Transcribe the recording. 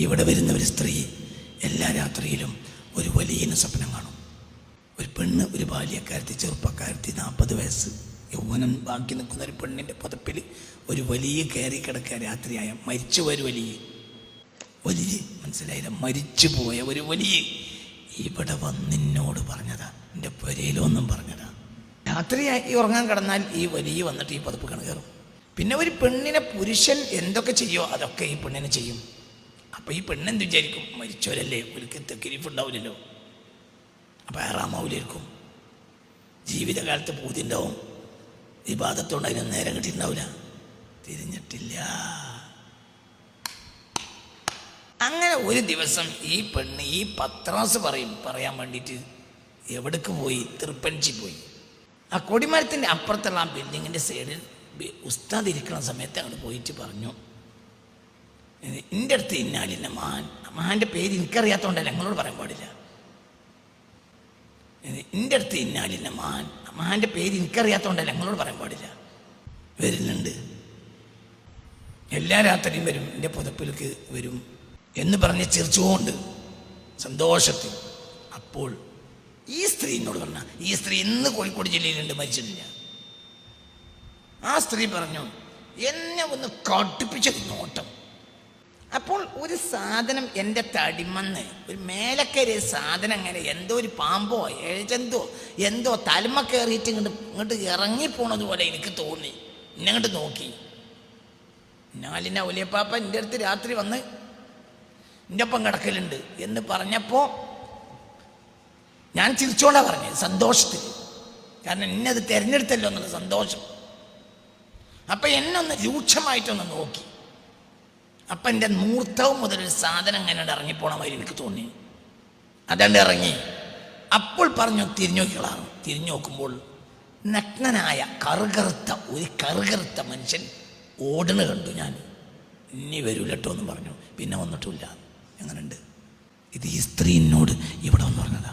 ഇവിടെ വരുന്ന ഒരു സ്ത്രീ എല്ലാ രാത്രിയിലും ഒരു വലിയ സ്വപ്നം കാണും. ഒരു പെണ്ണ്, ഒരു ബാല്യക്കാരത്തി, ചെറുപ്പക്കാരത്തി, 40 വയസ്സ്, യൗവനം ബാക്കി നിൽക്കുന്ന ഒരു പെണ്ണിൻ്റെ പുതപ്പിൽ ഒരു വലിയ കയറി കിടക്കുക. രാത്രിയായ മരിച്ചുപോയ ഒരു വലിയ മനസ്സിലായില്ല, മരിച്ചു പോയ ഒരു വലിയ ഇവിടെ വന്നിന്നോട് പറഞ്ഞതാ, എൻ്റെ പുരയിലൊന്നും പറഞ്ഞതാ. രാത്രിയായി ഉറങ്ങാൻ കിടന്നാൽ ഈ വലിയ വന്നിട്ട് ഈ പുതപ്പ് കയറും. പിന്നെ ഒരു പെണ്ണിനെ പുരുഷൻ എന്തൊക്കെ ചെയ്യുമോ അതൊക്കെ ഈ പെണ്ണിനെ ചെയ്യും. അപ്പം ഈ പെണ്ണെന്ത് വിചാരിക്കും? മരിച്ചവരല്ലേ, ഒരിക്കൽ തെക്കിരിപ്പ് ഉണ്ടാവില്ലല്ലോ, അപ്പം ആറാമാവില്ലായിരിക്കും. ജീവിതകാലത്ത് പൂതി ഉണ്ടാവും, വിവാദത്തോണ്ട് അതിന് നേരം കിട്ടിയിട്ടുണ്ടാവില്ല, തിരിഞ്ഞിട്ടില്ല. അങ്ങനെ ഒരു ദിവസം ഈ പെണ്ണ് ഈ പത്രാസ് പറയാൻ വേണ്ടിയിട്ട് എവിടേക്ക് പോയി? തൃപ്പഞ്ചി പോയി. ആ കൊടിമരത്തിൻ്റെ അപ്പുറത്തുള്ള ആ ബിൽഡിങ്ങിൻ്റെ സൈഡിൽ ഉസ്താദ് ഇരിക്കുന്ന സമയത്ത് അങ്ങോട്ട് പോയിട്ട് പറഞ്ഞു, എൻ്റെ അടുത്ത് ഇന്നാലില്ല മഹാൻ്റെ പേര് എനിക്കറിയാത്തതുകൊണ്ടല്ല, ഞങ്ങളോട് പറയാൻ പാടില്ല. എൻ്റെ അടുത്ത് ഇന്നാലില്ല മഹാൻ്റെ പേര് എനിക്കറിയാത്തതുകൊണ്ടല്ല, ഞങ്ങളോട് പറയാൻ പാടില്ല. വരുന്നുണ്ട്, എല്ലാ രാത്രിയും വരും, എൻ്റെ പുതപ്പിലേക്ക് വരും എന്ന് പറഞ്ഞ് ചിരിച്ചുകൊണ്ട് സന്തോഷത്തിൽ. അപ്പോൾ ഈ സ്ത്രീ എന്നോട് പറഞ്ഞ, ഈ സ്ത്രീ ഇന്ന് കോഴിക്കോട് ജില്ലയിലുണ്ട്, മരിച്ചിട്ടില്ല. ആ സ്ത്രീ പറഞ്ഞു, എന്നെ ഒന്ന് കടുപ്പിച്ചത് നോട്ടം. അപ്പോൾ ഒരു സാധനം എൻ്റെ തടിമന്ന്, ഒരു മേലക്കരി സാധനം, അങ്ങനെ എന്തോ ഒരു പാമ്പോ എഴുചെന്തോ എന്തോ തലമ കയറിയിട്ട് ഇങ്ങോട്ട് ഇറങ്ങിപ്പോണത് പോലെ എനിക്ക് തോന്നി. ഇന്നങ്ങോട്ട് നോക്കി. നാലിന ഒലിയപ്പാപ്പ എൻ്റെ അടുത്ത് രാത്രി വന്ന് എൻ്റെ ഒപ്പം കിടക്കലുണ്ട് എന്ന് പറഞ്ഞപ്പോൾ ഞാൻ ചിരിച്ചോണ്ടാ പറഞ്ഞത്, സന്തോഷത്തിൽ. കാരണം എന്നത് തിരഞ്ഞെടുത്തല്ലോ എന്നുള്ള സന്തോഷം. അപ്പം എന്നെ ഒന്ന് രൂക്ഷമായിട്ടൊന്ന് നോക്കി. അപ്പം എൻ്റെ മൂർത്തവും മുതലൊരു സാധനം അങ്ങനെ ഇറങ്ങിപ്പോണ മാതിരി എനിക്ക് തോന്നി. അതണ്ട് ഇറങ്ങി. അപ്പോൾ പറഞ്ഞു, തിരിഞ്ഞു നോക്കികളാണ്. തിരിഞ്ഞു നോക്കുമ്പോൾ നഗ്നനായ കറുകറുത്ത മനുഷ്യൻ ഓടണ് കണ്ടു. ഞാൻ ഇനി വരൂലട്ടോ എന്ന് പറഞ്ഞു. പിന്നെ വന്നിട്ടുമില്ല. എങ്ങനെയുണ്ട്? ഇത് ഈ സ്ത്രീ എന്നോട് ഇവിടെ വന്ന് പറഞ്ഞതാ.